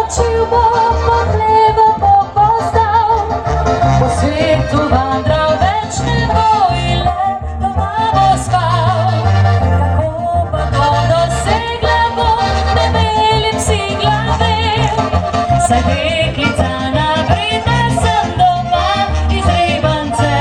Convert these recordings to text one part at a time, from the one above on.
Skočil bo pod levo, bo postal, po svetu vandral, več ne bo in le doma bo spal. Kako pa to dosegla bo, ne melim si glave, saj deklica napredna sem doma iz Ribance.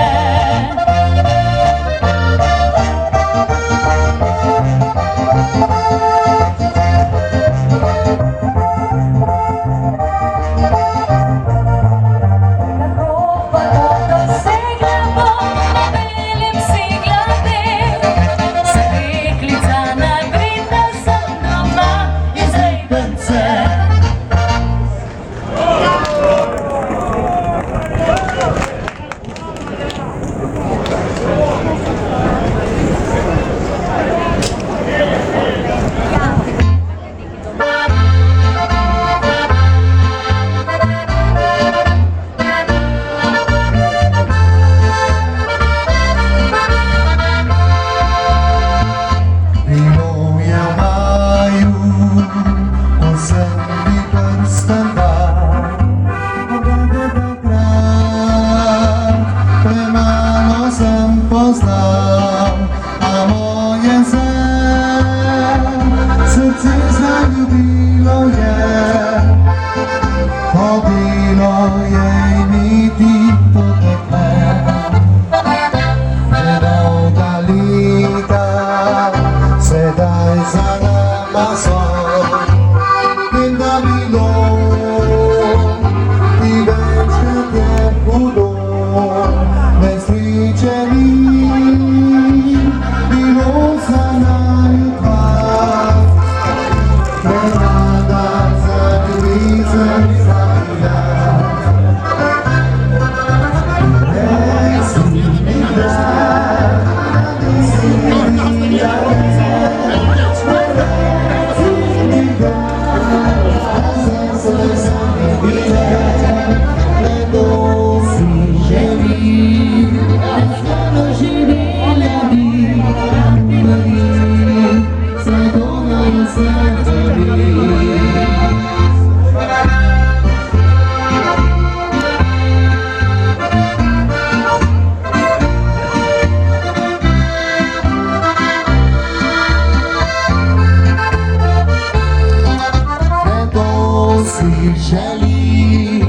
Želi,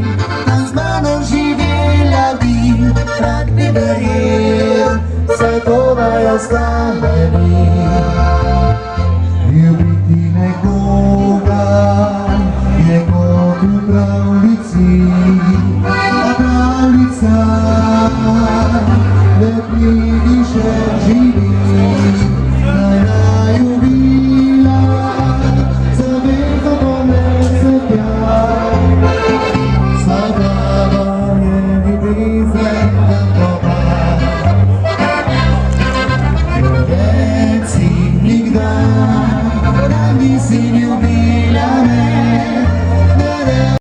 da z mano živela bi, rad bi verjel, vse to naj ostane mi. Ljubiti nekoga je kot v pravljici, a pravljica